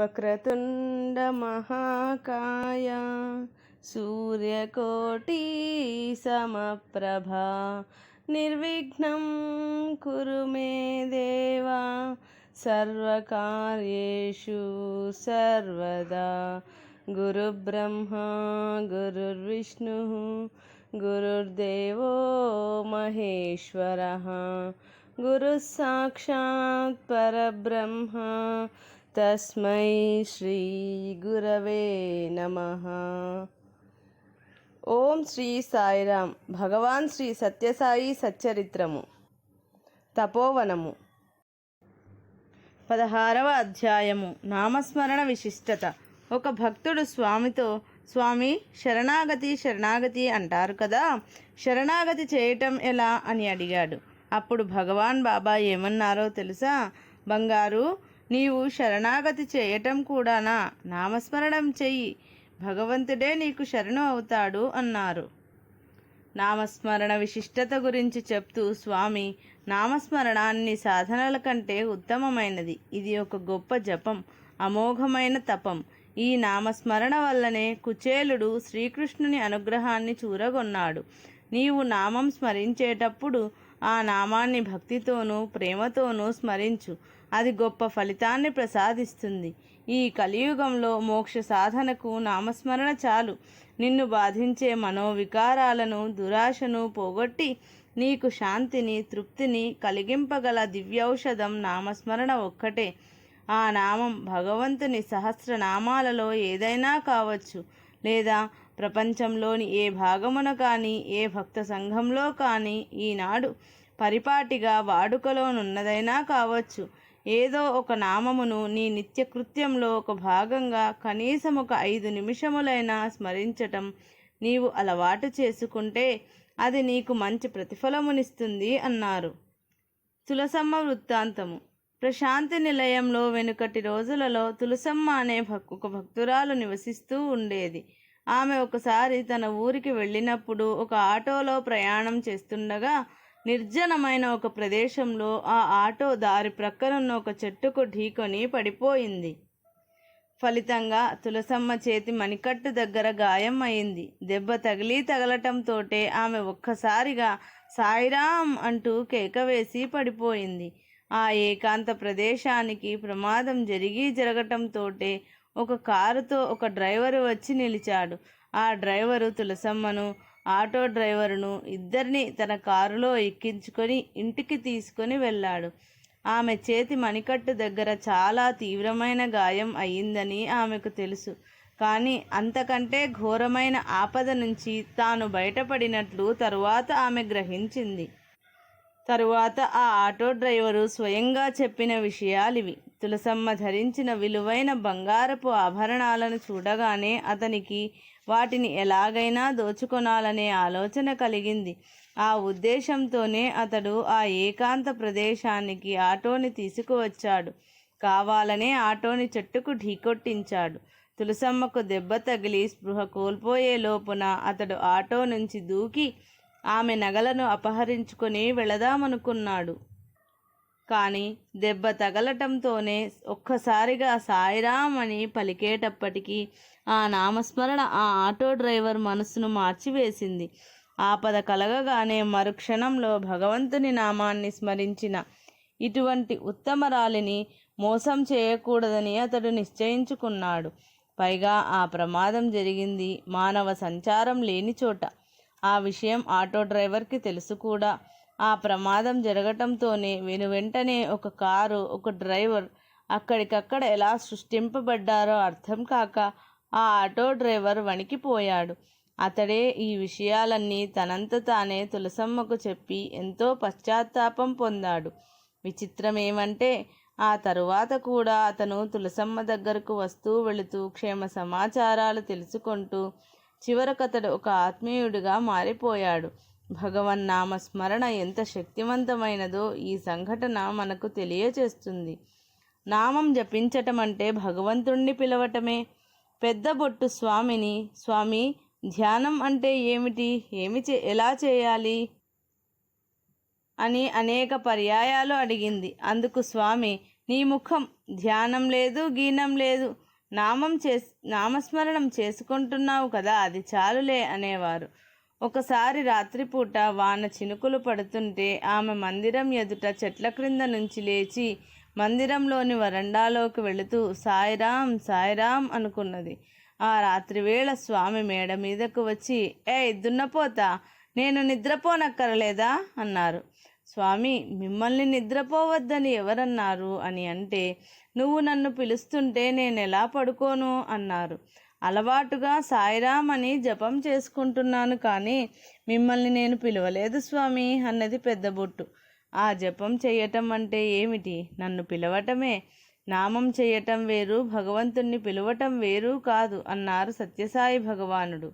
వక్రతుండ మహాకాయ సూర్యకోటి సమప్రభా నిర్విఘ్నం కురు మే దేవా సర్వకార్యేషు సర్వదా. గురుబ్రహ్మా గురుర్విష్ణు గురుర్దేవో మహేశ్వరః గురుః సాక్షాత్ పరబ్రహ్మ తస్మై శ్రీ గురవే నమః. ఓం శ్రీ సాయిరామ్. భగవాన్ శ్రీ సత్యసాయి సచ్చరిత్రము. తపోవనము. 16వ అధ్యాయము. నామస్మరణ విశిష్టత. ఒక భక్తుడు స్వామితో, స్వామి శరణాగతి శరణాగతి అంటారు కదా, శరణాగతి చేయటం ఎలా అని అడిగాడు. అప్పుడు భగవాన్ బాబా ఏమన్నారో తెలుసా? బంగారు, నీవు శరణాగతి చేయటం కూడానా? నామస్మరణం చెయ్యి, భగవంతుడే నీకు శరణు అవుతాడు అన్నారు. నామస్మరణ విశిష్టత గురించి చెప్తూ స్వామి, నామస్మరణాన్ని సాధనల కంటే ఉత్తమమైనది. ఇది ఒక గొప్ప జపం, అమోఘమైన తపం. ఈ నామస్మరణ వల్లనే కుచేలుడు శ్రీకృష్ణుని అనుగ్రహాన్ని చూరగొన్నాడు. నీవు నామం స్మరించేటప్పుడు ఆ నామాన్ని భక్తితోనూ ప్రేమతోనూ స్మరించు. అది గొప్ప ఫలితాన్ని ప్రసాదిస్తుంది. ఈ కలియుగంలో మోక్ష సాధనకు నామస్మరణ చాలు. నిన్ను బాధించే మనోవికారాలను, దురాశను పోగొట్టి నీకు శాంతిని, తృప్తిని కలిగింపగల దివ్యౌషధం నామస్మరణ ఒక్కటే. ఆ నామం భగవంతుని సహస్రనామాలలో ఏదైనా కావచ్చు, లేదా ప్రపంచంలోని ఏ భాగమున కానీ, ఏ భక్త సంఘంలో కానీ ఈనాడు పరిపాటిగా వాడుకలోనున్నదైనా కావచ్చు. ఏదో ఒక నామమును నీ నిత్యకృత్యంలో ఒక భాగంగా కనీసం ఒక 5 నిమిషములైనా స్మరించటం నీవు అలవాటు చేసుకుంటే అది నీకు మంచి ప్రతిఫలమునిస్తుంది అన్నారు. తులసమ్మ వృత్తాంతము. ప్రశాంతి నిలయంలో వెనుకటి రోజులలో తులసమ్మ అనే ఒక భక్తురాలు నివసిస్తూ ఉండేది. ఆమె ఒకసారి తన ఊరికి వెళ్ళినప్పుడు ఒక ఆటోలో ప్రయాణం చేస్తుండగా నిర్జనమైన ఒక ప్రదేశంలో ఆ ఆటో దారి ప్రక్కనున్న ఒక చెట్టుకు ఢీకొని పడిపోయింది. ఫలితంగా తులసమ్మ చేతి మణికట్టు దగ్గర గాయం అయింది. దెబ్బ తగలటంతోటే ఆమె ఒక్కసారిగా సాయిరాం అంటూ కేకవేసి పడిపోయింది. ఆ ఏకాంత ప్రదేశానికి ప్రమాదం జరగటంతోటే ఒక కారుతో ఒక డ్రైవరు వచ్చి నిలిచాడు. ఆ డ్రైవరు తులసమ్మను, ఆటో డ్రైవరును ఇద్దరిని తన కారులో ఎక్కించుకొని ఇంటికి తీసుకొని వెళ్ళాడు. ఆమె చేతి మణికట్టు దగ్గర చాలా తీవ్రమైన గాయం అయ్యిందని ఆమెకు తెలుసు. కానీ అంతకంటే ఘోరమైన ఆపద నుంచి తాను బయటపడినట్లు తరువాత ఆమె గ్రహించింది. తరువాత ఆ ఆటో డ్రైవరు స్వయంగా చెప్పిన విషయాలివి. తులసమ్మ ధరించిన విలువైన బంగారపు ఆభరణాలను చూడగానే అతనికి వాటిని ఎలాగైనా దోచుకొనాలనే ఆలోచన కలిగింది. ఆ ఉద్దేశంతోనే అతడు ఆ ఏకాంత ప్రదేశానికి ఆటోని తీసుకువచ్చాడు. కావాలనే ఆటోని చెట్టుకు ఢీకొట్టించాడు. తులసమ్మకు దెబ్బ తగిలి స్పృహ కోల్పోయే లోపున అతడు ఆటో నుంచి దూకి ఆమె నగలను అపహరించుకొని వెళదామనుకున్నాడు. కానీ దెబ్బ తగలటంతోనే ఒక్కసారిగా సాయిరాం అని పలికేటప్పటికీ ఆ నామస్మరణ ఆ ఆటో డ్రైవర్ మనసును మార్చివేసింది. ఆపద కలగగానే మరుక్షణంలో భగవంతుని నామాన్ని స్మరించిన ఇటువంటి ఉత్తమరాలిని మోసం చేయకూడదని అతడు నిశ్చయించుకున్నాడు. పైగా ఆ ప్రమాదం జరిగింది మానవ సంచారం లేని చోట. ఆ విషయం ఆటో డ్రైవర్కి తెలుసు కూడా. ఆ ప్రమాదం జరగటంతోనే వెనువెంటనే ఒక కారు, ఒక డ్రైవర్ అక్కడికక్కడ ఎలా సృష్టింపబడ్డారో అర్థం కాక ఆ ఆటో డ్రైవర్ వణికిపోయాడు. అతడే ఈ విషయాలన్నీ తనంత తానే తులసమ్మకు చెప్పి ఎంతో పశ్చాత్తాపం పొందాడు. విచిత్రమేమంటే ఆ తరువాత కూడా అతను తులసమ్మ దగ్గరకు వస్తూ వెళుతూ క్షేమ సమాచారాలు తెలుసుకుంటూ చివరకతడు ఒక ఆత్మీయుడిగా మారిపోయాడు. భగవన్నామ స్మరణ ఎంత శక్తివంతమైనదో ఈ సంఘటన మనకు తెలియచేస్తుంది. నామం జపించటం అంటే భగవంతుణ్ణి పిలవటమే. పెద్దబొట్టు స్వామిని, స్వామి ధ్యానం అంటే ఏమిటి, ఎలా చేయాలి అని అనేక పర్యాయాలు అడిగింది. అందుకు స్వామి, నీ ముఖం ధ్యానం లేదు, గీనం లేదు, నామస్మరణం చేసుకుంటున్నావు కదా, అది చాలులే అనేవారు. ఒకసారి రాత్రిపూట వాన చినుకులు పడుతుంటే ఆమె మందిరం ఎదుట చెట్ల క్రింద నుంచి లేచి మందిరంలోని వరండాలోకి వెళుతూ సాయిరాం సాయిరాం అనుకున్నది. ఆ రాత్రివేళ స్వామి మేడ మీదకు వచ్చి, దున్నపోతా, నేను నిద్రపోనక్కరలేదా అన్నారు. స్వామి, మిమ్మల్ని నిద్రపోవద్దని ఎవరన్నారు అని అంటే, నువ్వు నన్ను పిలుస్తుంటే నేనెలా పడుకోను అన్నారు. అలవాటుగా సాయిరాం అని జపం చేసుకుంటున్నాను, కానీ మిమ్మల్ని నేను పిలవలేదు స్వామి అన్నది పెద్దబొట్టు. ఆ జపం చేయటం అంటే ఏమిటి? నన్ను పిలవటమే. నామం చేయటం వేరు, భగవంతుణ్ణి పిలవటం వేరు కాదు అన్నారు సత్యసాయి భగవానుడు.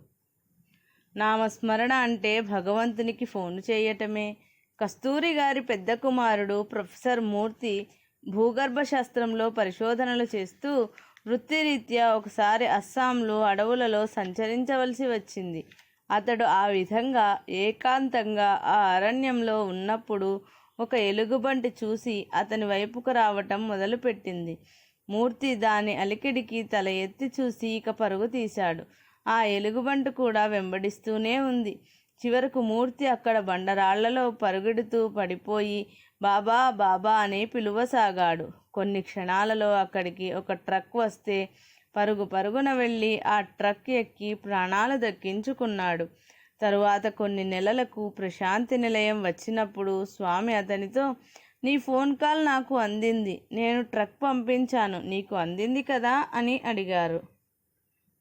నామస్మరణ అంటే భగవంతునికి ఫోను చేయటమే. కస్తూరి గారి పెద్ద కుమారుడు ప్రొఫెసర్ మూర్తి భూగర్భ శాస్త్రంలో పరిశోధనలు చేస్తూ వృత్తిరీత్యా ఒకసారి అస్సాంలో అడవులలో సంచరించవలసి వచ్చింది. అతడు ఆ విధంగా ఏకాంతంగా ఆ అరణ్యంలో ఉన్నప్పుడు ఒక ఎలుగుబంటి చూసి అతని వైపుకు రావటం మొదలుపెట్టింది. మూర్తి దాని అలికిడికి తల ఎత్తి చూసి ఇక పరుగు తీశాడు. ఆ ఎలుగుబంటి కూడా వెంబడిస్తూనే ఉంది. చివరకు మూర్తి అక్కడ బండరాళ్లలో పరుగెడుతూ పడిపోయి బాబా బాబా అని పిలువసాగాడు. కొన్ని క్షణాలలో అక్కడికి ఒక ట్రక్ వస్తే పరుగున వెళ్ళి ఆ ట్రక్ ఎక్కి ప్రాణాలు దక్కించుకున్నాడు. తరువాత కొన్ని నెలలకు ప్రశాంతి నిలయం వచ్చినప్పుడు స్వామి అతనితో, నీ ఫోన్ కాల్ నాకు అందింది, నేను ట్రక్ పంపించాను, నీకు అందింది కదా అని అడిగారు.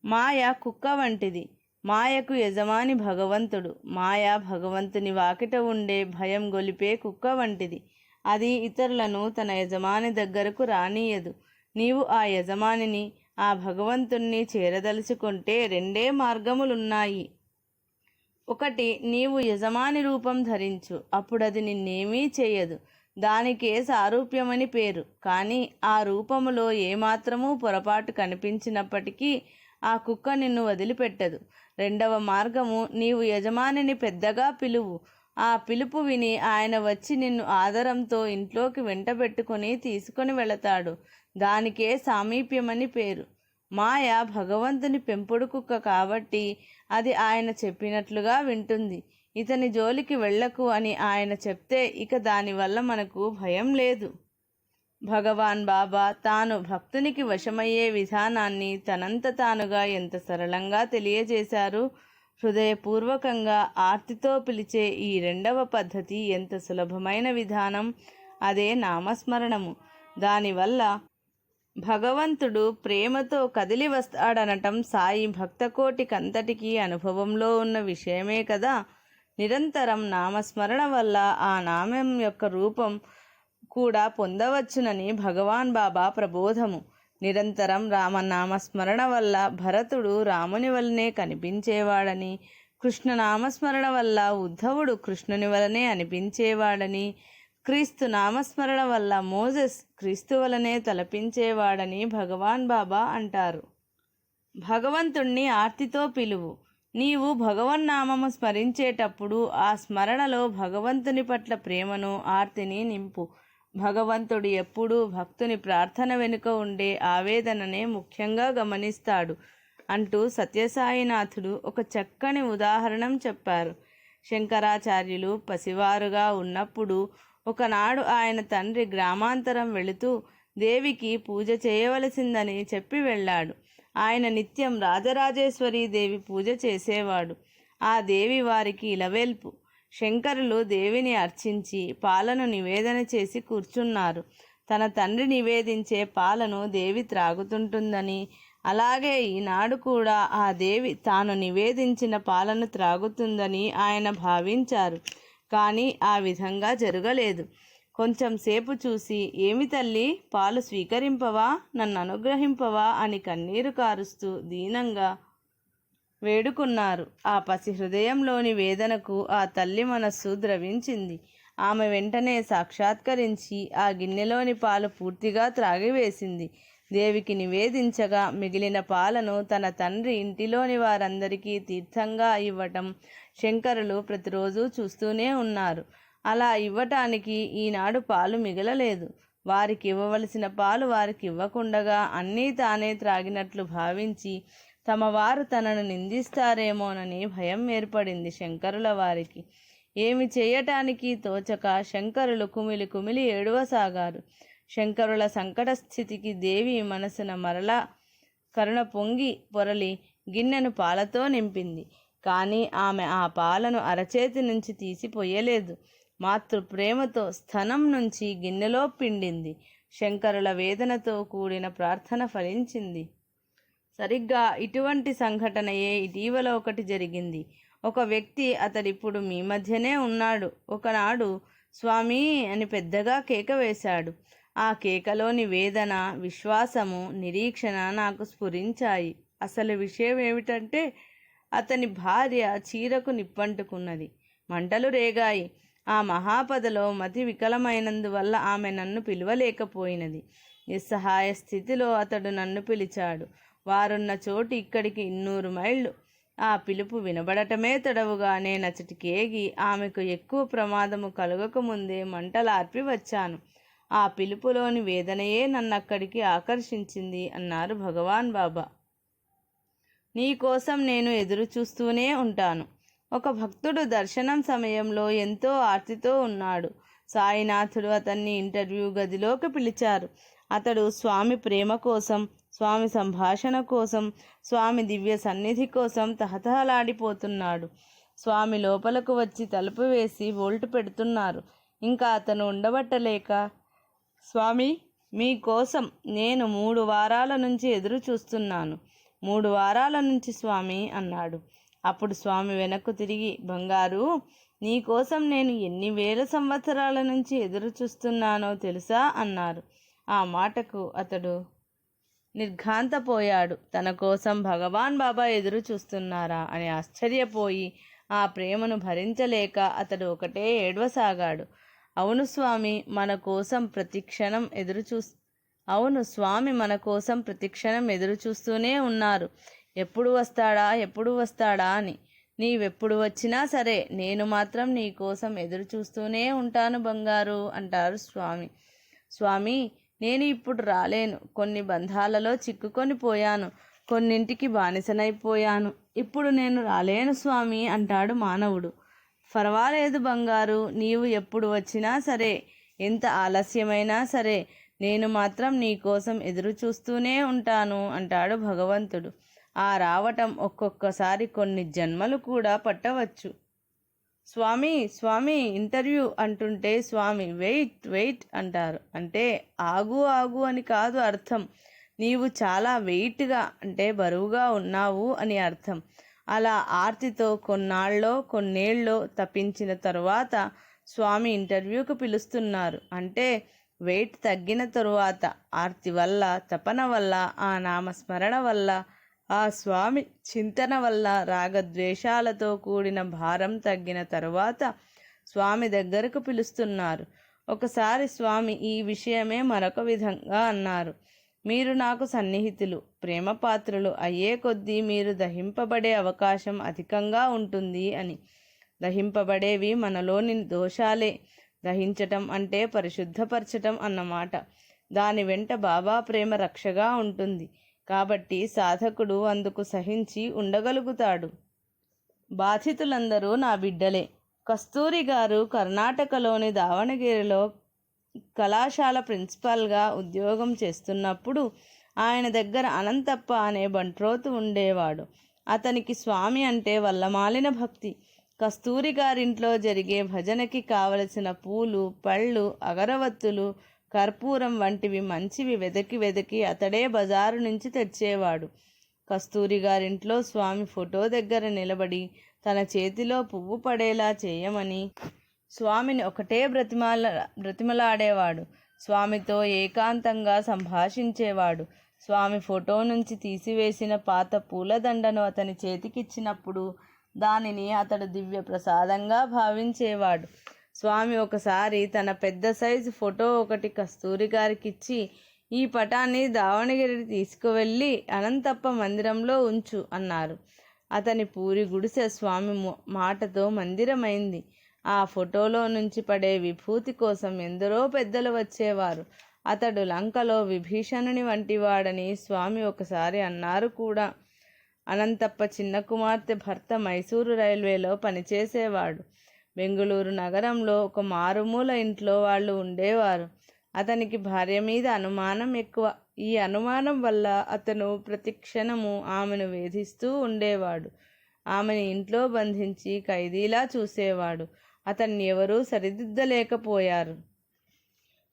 మాయ కుక్క వంటిది. మాయకు యజమాని భగవంతుడు. మాయ భగవంతుని వాకిట ఉండే భయం గొలిపే కుక్క వంటిది. అది ఇతరులను తన యజమాని దగ్గరకు రానీయదు. నీవు ఆ యజమానిని, ఆ భగవంతుణ్ణి చేరదలుచుకుంటే రెండే మార్గములున్నాయి. ఒకటి, నీవు యజమాని రూపం ధరించు, అప్పుడది నిన్నేమీ చేయదు. దానికే సారూప్యమని పేరు. కానీ ఆ రూపములో ఏమాత్రమూ పొరపాటు కనిపించినప్పటికీ ఆ కుక్క నిన్ను వదిలిపెట్టదు. రెండవ మార్గము, నీవు యజమానిని పెద్దగా పిలువు. ఆ పిలుపు విని ఆయన వచ్చి నిన్ను ఆదరంతో ఇంట్లోకి వెంటబెట్టుకొని తీసుకొని వెళతాడు. దానికే సామీప్యమని పేరు. మాయ భగవంతుని పెంపుడు కుక్క కాబట్టి అది ఆయన చెప్పినట్లుగా వింటుంది. ఇతని జోలికి వెళ్ళకు అని ఆయన చెప్తే ఇక దానివల్ల మనకు భయం లేదు. భగవాన్ బాబా తాను భక్తునికి వశమయ్యే విధానాన్ని తనంత తానుగా ఎంత సరళంగా తెలియజేశారు. హృదయపూర్వకంగా ఆర్తితో పిలిచే ఈ రెండవ పద్ధతి ఎంత సులభమైన విధానం. అదే నామస్మరణము. దానివల్ల భగవంతుడు ప్రేమతో కదిలి వస్తాడనటం సాయి భక్తకోటికంతటికీ అనుభవంలో ఉన్న విషయమే కదా. నిరంతరం నామస్మరణ వల్ల ఆ నామం యొక్క రూపం కూడా పొందవచ్చునని భగవాన్ బాబా ప్రబోధము. నిరంతరం రామనామస్మరణ వల్ల భరతుడు రాముని వలనే కనిపించేవాడని, కృష్ణనామస్మరణ వల్ల ఉద్ధవుడు కృష్ణుని వలనే అనిపించేవాడని, క్రీస్తు నామస్మరణ వల్ల మోజెస్ క్రీస్తు వలనే తలపించేవాడని భగవాన్ బాబా అంటారు. భగవంతుణ్ణి ఆర్తితో పిలువు. నీవు భగవన్నామము స్మరించేటప్పుడు ఆ స్మరణలో భగవంతుని పట్ల ప్రేమను, ఆర్తిని నింపు. భగవంతుడు ఎప్పుడూ భక్తుని ప్రార్థన వెనుక ఉండే ఆవేదననే ముఖ్యంగా గమనిస్తాడు అంటూ సత్యసాయినాథుడు ఒక చక్కని ఉదాహరణం చెప్పారు. శంకరాచార్యులు పసివారుగా ఉన్నప్పుడు ఒకనాడు ఆయన తండ్రి గ్రామాంతరం వెళుతూ దేవికి పూజ చేయవలసిందని చెప్పి వెళ్ళాడు. ఆయన నిత్యం రాజరాజేశ్వరీ దేవి పూజ చేసేవాడు. ఆ దేవి వారికి ఇలవేల్పు. శంకరులు దేవిని అర్చించి పాలను నివేదన చేసి కూర్చున్నారు. తన తండ్రి నివేదించే పాలను దేవి త్రాగుతుంటుందని, అలాగే ఈనాడు కూడా ఆ దేవి తాను నివేదించిన పాలను త్రాగుతుందని ఆయన భావించారు. కానీ ఆ విధంగా జరగలేదు. కొంచెం సేపు చూసి, ఏమి తల్లి, పాలు స్వీకరింపవా, నన్ను అనుగ్రహింపవా అని కన్నీరు కారుస్తూ దీనంగా వేడుకున్నారు. ఆ పసి హృదయంలోని వేదనకు ఆ తల్లి మనస్సు ద్రవించింది. ఆమె వెంటనే సాక్షాత్కరించి ఆ గిన్నెలోని పాలు పూర్తిగా త్రాగివేసింది. దేవికి నివేదించగా మిగిలిన పాలను తన తండ్రి ఇంటిలోని వారందరికీ తీర్థంగా ఇవ్వటం శంకరులు ప్రతిరోజు చూస్తూనే ఉన్నారు. అలా ఇవ్వటానికి ఈనాడు పాలు మిగలలేదు. వారికి ఇవ్వవలసిన పాలు వారికి ఇవ్వకుండగా అన్నీ తానే త్రాగినట్లు భావించి తమ వారు తనను నిందిస్తారేమోనని భయం ఏర్పడింది శంకరుల వారికి. ఏమి చేయటానికి తోచక శంకరులు కుమిలి కుమిలి ఏడవసాగారు. శంకరుల సంకట స్థితికి దేవి మనసున మరలా కరుణ పొంగి పొరలి గిన్నెను పాలతో నింపింది. కానీ ఆమె ఆ పాలను అరచేతి నుంచి తీసిపోయలేదు. మాతృ ప్రేమతో స్థనం నుంచి గిన్నెలో పిండింది. శంకరుల వేదనతో కూడిన ప్రార్థన ఫలించింది. సరిగ్గా ఇటువంటి సంఘటనయే ఇటీవల ఒకటి జరిగింది. ఒక వ్యక్తి, అతడిప్పుడు మీ మధ్యనే ఉన్నాడు, ఒకనాడు స్వామి అని పెద్దగా కేక వేశాడు. ఆ కేకలోని వేదన, విశ్వాసము, నిరీక్షణ నాకు స్ఫురించాయి. అసలు విషయం ఏమిటంటే అతని భార్య చీరకు నిప్పంటుకున్నది. మంటలు రేగాయి. ఆ మహాపదలో మతి వికలమైనందువల్ల ఆమె నన్ను పిలవలేకపోయినది. నిస్సహాయ స్థితిలో అతడు నన్ను పిలిచాడు. వారున్న చోటు ఇక్కడికి 200 మైళ్ళు. ఆ పిలుపు వినబడటమే తడవుగా నేనచటికేగి ఆమెకు ఎక్కువ ప్రమాదము కలుగకముందే మంటలార్పి వచ్చాను. ఆ పిలుపులోని వేదనయే నన్నక్కడికి ఆకర్షించింది అన్నారు భగవాన్ బాబా. నీ కోసం నేను ఎదురు చూస్తూనే ఉంటాను. ఒక భక్తుడు దర్శనం సమయంలో ఎంతో ఆర్తితో ఉన్నాడు. సాయినాథుడు అతన్ని ఇంటర్వ్యూ గదిలోకి పిలిచారు. అతడు స్వామి ప్రేమ కోసం, స్వామి సంభాషణ కోసం, స్వామి దివ్య సన్నిధి కోసం తహతహలాడిపోతున్నాడు. స్వామి లోపలకు వచ్చి తలుపు వేసి వోల్టు పెడుతున్నారు. ఇంకా అతను ఉండబట్టలేక, స్వామి మీకోసం నేను 3 వారాల నుంచి ఎదురు చూస్తున్నాను. 3 వారాల నుంచి స్వామి అన్నాడు. అప్పుడు స్వామి వెనక్కు తిరిగి, బంగారు, నీకోసం నేను ఎన్ని వేల సంవత్సరాల నుంచి ఎదురు చూస్తున్నానో తెలుసా అన్నారు. ఆ మాటకు అతడు నిర్ఘాంతపోయాడు. తన కోసం భగవాన్ బాబా ఎదురు చూస్తున్నారా అని ఆశ్చర్యపోయి ఆ ప్రేమను భరించలేక అతడు ఒకటే ఏడవసాగాడు. అవును స్వామి మన కోసం ప్రతిక్షణం ఎదురు చూస్తూనే ఉన్నారు. ఎప్పుడు వస్తాడా అని. నీవెప్పుడు వచ్చినా సరే నేను మాత్రం నీ కోసం ఎదురు చూస్తూనే ఉంటాను బంగారు అంటారు స్వామి. స్వామి నేను ఇప్పుడు రాలేను. కొన్ని బంధాలలో చిక్కుకొని పోయాను. కొన్నింటికి బానిసనైపోయాను. ఇప్పుడు నేను రాలేను స్వామి అంటాడు మానవుడు. పర్వాలేదు బంగారు, నీవు ఎప్పుడు వచ్చినా సరే, ఎంత ఆలస్యమైనా సరే నేను మాత్రం నీ కోసం ఎదురు చూస్తూనే ఉంటాను అంటాడు భగవంతుడు. ఆ రావటం ఒక్కొక్కసారి కొన్ని జన్మలు కూడా పట్టవచ్చు. స్వామి ఇంటర్వ్యూ అంటుంటే స్వామి వెయిట్ అంటారు. అంటే ఆగు అని కాదు అర్థం. నీవు చాలా వెయిట్గా అంటే బరువుగా ఉన్నావు అని అర్థం. అలా ఆర్తితో కొన్నేళ్ళో తప్పించిన తరువాత స్వామి ఇంటర్వ్యూకి పిలుస్తున్నారు. అంటే వెయిట్ తగ్గిన తరువాత, ఆర్తి వల్ల, తపన వల్ల, ఆ నామస్మరణ వల్ల, ఆ స్వామి చింతన వల్ల రాగద్వేషాలతో కూడిన భారం తగ్గిన తరువాత స్వామి దగ్గరకు పిలుస్తున్నారు. ఒకసారి స్వామి ఈ విషయమే మరొక విధంగా అన్నారు. మీరు నాకు సన్నిహితులు, ప్రేమపాత్రులు అయ్యే కొద్దీ మీరు దహింపబడే అవకాశం అధికంగా ఉంటుంది అని. దహింపబడేవి మనలోని దోషాలే. దహించటం అంటే పరిశుద్ధపరచటం అన్నమాట. దాని వెంట బాబా ప్రేమ రక్షగా ఉంటుంది. కాబట్టి సాధకుడు అందుకు సహించి ఉండగలుగుతాడు. బాధితులందరూ నా బిడ్డలే. కస్తూరి గారు కర్ణాటకలోని దావణగిరిలో కళాశాల ప్రిన్సిపాల్గా ఉద్యోగం చేస్తున్నప్పుడు ఆయన దగ్గర అనంతప్ప అనే బంట్రోతు ఉండేవాడు. అతనికి స్వామి అంటే వల్లమాలిన భక్తి. కస్తూరి గారింట్లో జరిగే భజనకి కావలసిన పూలు, పళ్ళు, అగరవత్తులు, కర్పూరం వంటివి మంచివి వెదకి అతడే బజారు నుంచి తెచ్చేవాడు. కస్తూరి గారింట్లో స్వామి ఫోటో దగ్గర నిలబడి తన చేతిలో పువ్వు పడేలా చేయమని స్వామిని ఒకటే బ్రతిమలాడేవాడు. స్వామితో ఏకాంతంగా సంభాషించేవాడు. స్వామి ఫోటో నుంచి తీసివేసిన పాత పూలదండను అతని చేతికిచ్చినప్పుడు దానిని అతడు దివ్య ప్రసాదంగా భావించేవాడు. స్వామి ఒకసారి తన పెద్ద సైజు ఫోటో ఒకటి కస్తూరి గారికిచ్చి, ఈ పటాన్ని దావణగిరి తీసుకువెళ్ళి అనంతప్ప మందిరంలో ఉంచు అన్నారు. అతని పూరి గుడిసె స్వామి మాటతో మందిరమైంది. ఆ ఫోటోలో నుంచి పడే విభూతి కోసం ఎందరో పెద్దలు వచ్చేవారు. అతడు లంకలో విభీషణుని వంటివాడని స్వామి ఒకసారి అన్నారు కూడా. అనంతప్ప చిన్న కుమార్తె భర్త మైసూరు రైల్వేలో పనిచేసేవాడు. బెంగుళూరు నగరంలో ఒక మారుమూల ఇంట్లో వాళ్ళు ఉండేవారు. అతనికి భార్య మీద అనుమానం ఎక్కువ. ఈ అనుమానం వల్ల అతను ప్రతి క్షణము ఆమెను వేధిస్తూ ఉండేవాడు. ఆమెను ఇంట్లో బంధించి ఖైదీలా చూసేవాడు. అతన్ని ఎవరూ సరిదిద్దలేకపోయారు.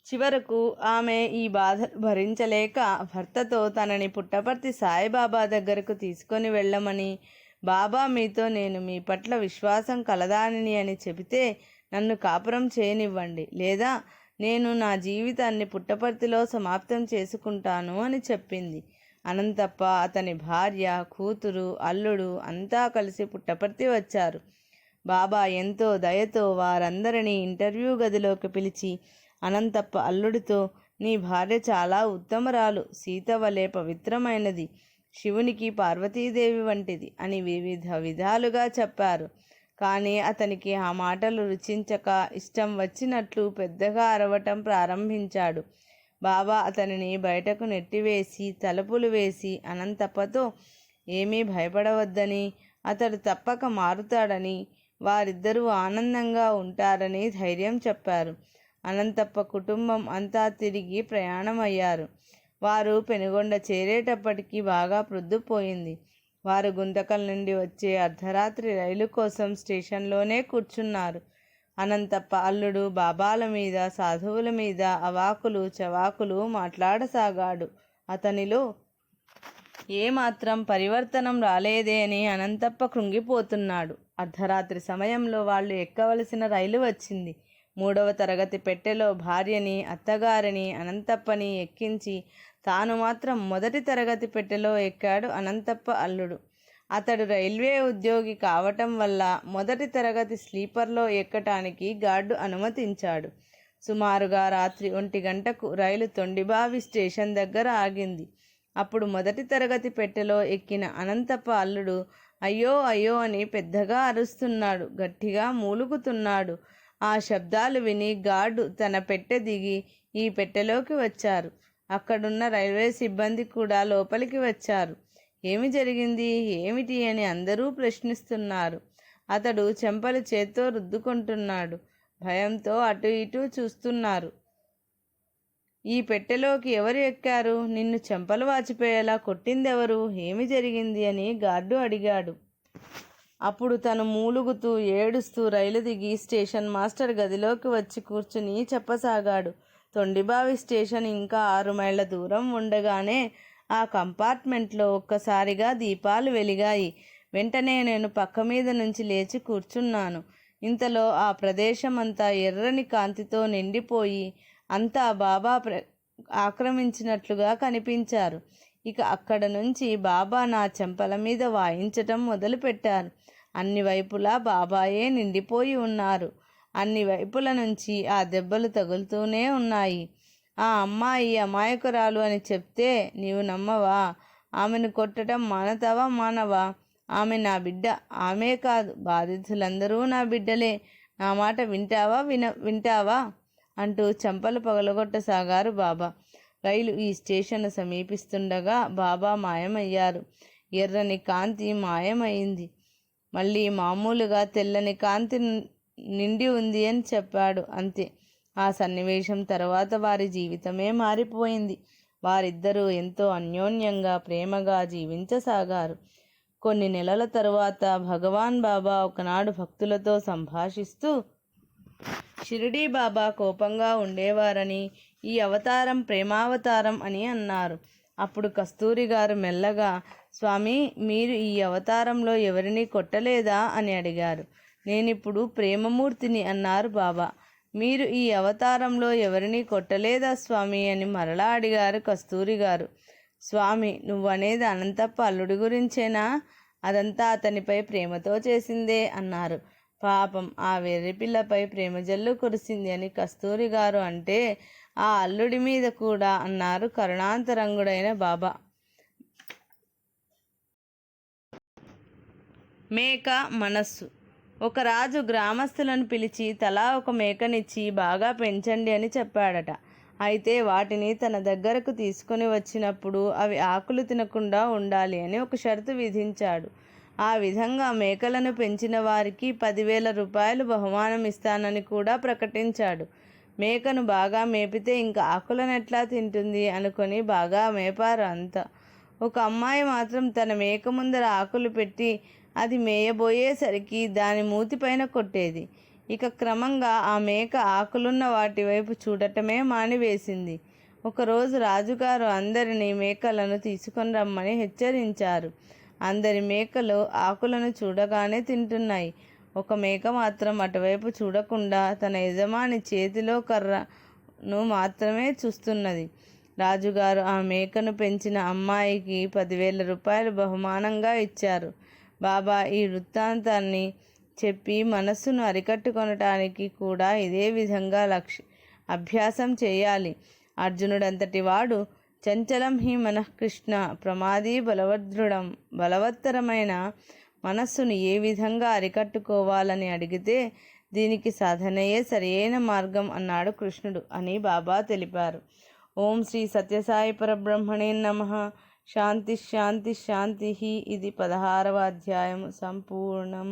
చివరకు ఆమె ఈ బాధను భరించలేక భర్తతో తనని పుట్టపర్తి సాయిబాబా దగ్గరకు తీసుకొని వెళ్ళమని, బాబా మీతో నేను మీ పట్ల విశ్వాసం కలదానిని అని చెబితే నన్ను కాపురం చేయనివ్వండి, లేదా నేను నా జీవితాన్ని పుట్టపర్తిలో సమాప్తం చేసుకుంటాను అని చెప్పింది. అనంతప్ప, అతని భార్య, కూతురు, అల్లుడు అంతా కలిసి పుట్టపర్తి వచ్చారు. బాబా ఎంతో దయతో వారందరినీ ఇంటర్వ్యూ గదిలోకి పిలిచి అనంతప్ప అల్లుడితో, నీ భార్య చాలా ఉత్తమరాలు, సీత వలె పవిత్రమైనది, శివునికి పార్వతీదేవి వంటిది అని వివిధ విధాలుగా చెప్పారు. కానీ అతనికి ఆ మాటలు రుచించక ఇష్టం వచ్చినట్లు పెద్దగా అరవటం ప్రారంభించాడు. బాబా అతనిని బయటకు నెట్టివేసి తలుపులు వేసి అనంతప్పతో ఏమీ భయపడవద్దని, అతడు తప్పక మారుతాడని, వారిద్దరూ ఆనందంగా ఉంటారని ధైర్యం చెప్పారు. అనంతప్ప కుటుంబం అంతా తిరిగి ప్రయాణమయ్యారు. వారు పెనుగొండ చేరేటప్పటికి బాగా ప్రొద్దుపోయింది. వారు గుంతకల్ నుండి వచ్చే అర్ధరాత్రి రైలు కోసం స్టేషన్లోనే కూర్చున్నారు. అనంతప్ప అల్లుడు బాబాల మీద, సాధువుల మీద అవాకులు చవాకులు మాట్లాడసాగాడు. అతనిలో ఏమాత్రం పరివర్తనం రాలేదే అని అనంతప్ప కృంగిపోతున్నాడు. అర్ధరాత్రి సమయంలో వాళ్ళు ఎక్కవలసిన రైలు వచ్చింది. 3వ తరగతి పెట్టెలో భార్యని, అత్తగారిని, అనంతప్పని ఎక్కించి తాను మాత్రం మొదటి తరగతి పెట్టెలో ఎక్కాడు అనంతప్ప అల్లుడు. అతడు రైల్వే ఉద్యోగి కావటం వల్ల మొదటి తరగతి స్లీపర్లో ఎక్కటానికి గార్డు అనుమతించాడు. సుమారుగా రాత్రి 1 గంటకు రైలు తొండిబావి స్టేషన్ దగ్గర ఆగింది. అప్పుడు మొదటి తరగతి పెట్టెలో ఎక్కిన అనంతప్ప అల్లుడు అయ్యో అయ్యో అని పెద్దగా అరుస్తున్నాడు, గట్టిగా మూలుగుతున్నాడు. ఆ శబ్దాలు విని గార్డు తన పెట్టె దిగి ఈ పెట్టెలోకి వచ్చారు. అక్కడున్న రైల్వే సిబ్బంది కూడా లోపలికి వచ్చారు. ఏమి జరిగింది, ఏమిటి అని అందరూ ప్రశ్నిస్తున్నారు. అతడు చెంపలు చేత్తో రుద్దుకుంటున్నాడు. భయంతో అటు ఇటు చూస్తున్నారు. ఈ పెట్టెలోకి ఎవరు ఎక్కారు, నిన్ను చెంపలు వాచిపోయేలా కొట్టిందెవరు, ఏమి జరిగింది అని గార్డు అడిగాడు. అప్పుడు తను మూలుగుతూ ఏడుస్తూ రైలు దిగి స్టేషన్ మాస్టర్ గదిలోకి వచ్చి కూర్చుని చెప్పసాగాడు. తొండిబావి స్టేషన్ ఇంకా 6 మైళ్ళ దూరం ఉండగానే ఆ కంపార్ట్మెంట్లో ఒక్కసారిగా దీపాలు వెలిగాయి. వెంటనే నేను పక్క మీద నుంచి లేచి కూర్చున్నాను. ఇంతలో ఆ ప్రదేశం అంతా ఎర్రని కాంతితో నిండిపోయి అంతా బాబా ఆక్రమించినట్లుగా కనిపించారు. ఇక అక్కడ నుంచి బాబా నా చెంపల మీద వాయించటం మొదలుపెట్టారు. అన్ని వైపులా బాబాయే నిండిపోయి ఉన్నారు. అన్ని వైపుల నుంచి ఆ దెబ్బలు తగులుతూనే ఉన్నాయి. ఆ అమ్మాయి అమాయకురాలు అని చెప్తే నీవు నమ్మవా? ఆమెను కొట్టడం మానవా? ఆమె నా బిడ్డ. ఆమె కాదు, బాధితులందరూ నా బిడ్డలే. నా మాట వింటావా అంటూ చెంపలు పగలగొట్టసాగారు బాబా. రైలు ఈ స్టేషన్ సమీపిస్తుండగా బాబా మాయమయ్యారు. ఎర్రని కాంతి మాయమైంది. మళ్ళీ మామూలుగా తెల్లని కాంతి నిండి ఉంది అని చెప్పాడు. అంతే. ఆ సన్నివేశం తర్వాత వారి జీవితమే మారిపోయింది. వారిద్దరూ ఎంతో అన్యోన్యంగా ప్రేమగా జీవించసాగారు. కొన్ని నెలల తరువాత భగవాన్ బాబా ఒకనాడు భక్తులతో సంభాషిస్తూ షిరిడీ బాబా కోపంగా ఉండేవారని, ఈ అవతారం ప్రేమావతారం అని అన్నారు. అప్పుడు కస్తూరి గారు మెల్లగా, స్వామి, మీరు ఈ అవతారంలో ఎవరిని కొట్టలేదా అని అడిగారు. నేనిప్పుడు ప్రేమమూర్తిని అన్నారు బాబా. మీరు ఈ అవతారంలో ఎవరిని కొట్టలేదా స్వామి అని మరలా అడిగారు కస్తూరి గారు. స్వామి, నువ్వనేది అనంతప్ప అల్లుడి గురించేనా? అదంతా అతనిపై ప్రేమతో చేసిందే అన్నారు. పాపం, ఆ వెర్రిపిల్లపై ప్రేమ జల్లు కురిసింది అని కస్తూరి గారు అంటే, ఆ అల్లుడి మీద కూడా అన్నారు కరుణాంతరంగుడైన బాబా. మేక మనస్సు. ఒక రాజు గ్రామస్తులను పిలిచి తలా ఒక మేకనిచ్చి బాగా పెంచండి అని చెప్పాడట. అయితే వాటిని తన దగ్గరకు తీసుకొని వచ్చినప్పుడు అవి ఆకులు తినకుండా ఉండాలి అని ఒక షరతు విధించాడు. ఆ విధంగా మేకలను పెంచిన వారికి 10,000 రూపాయలు బహుమానం ఇస్తానని కూడా ప్రకటించాడు. మేకను బాగా మేపితే ఇంకా ఆకులను ఎట్లా తింటుంది అనుకొని బాగా మేపారు అంతా. ఒక అమ్మాయి మాత్రం తన మేక ముందర ఆకులు పెట్టి అది మేయబోయేసరికి దాని మూతిపైన కొట్టేది. ఇక క్రమంగా ఆ మేక ఆకులున్న వాటి వైపు చూడటమే మానివేసింది. ఒకరోజు రాజుగారు అందరినీ మేకలను తీసుకొని రమ్మని హెచ్చరించారు. అందరి మేకలు ఆకులను చూడగానే తింటున్నాయి. ఒక మేక మాత్రం అటువైపు చూడకుండా తన యజమాని చేతిలో కర్రను మాత్రమే చూస్తున్నది. రాజుగారు ఆ మేకను పెంచిన అమ్మాయికి 10,000 రూపాయలు బహుమానంగా ఇచ్చారు. బాబా ఈ వృత్తాంతాన్ని చెప్పి మనస్సును అరికట్టుకొనటానికి కూడా ఇదే విధంగా అభ్యాసం చేయాలి. అర్జునుడంతటి వాడు చంచలం హి మనఃకృష్ణ ప్రమాదీ బలవత్తరమైన మనస్సును ఏ విధంగా అరికట్టుకోవాలని అడిగితే దీనికి సాధనయే సరియైన మార్గం అన్నాడు కృష్ణుడు అని బాబా తెలిపారు. ఓం శ్రీ సత్యసాయి పరబ్రహ్మణే నమః. శాంతి శాంతి శాంతి. ఇది 16వ అధ్యాయం సంపూర్ణం.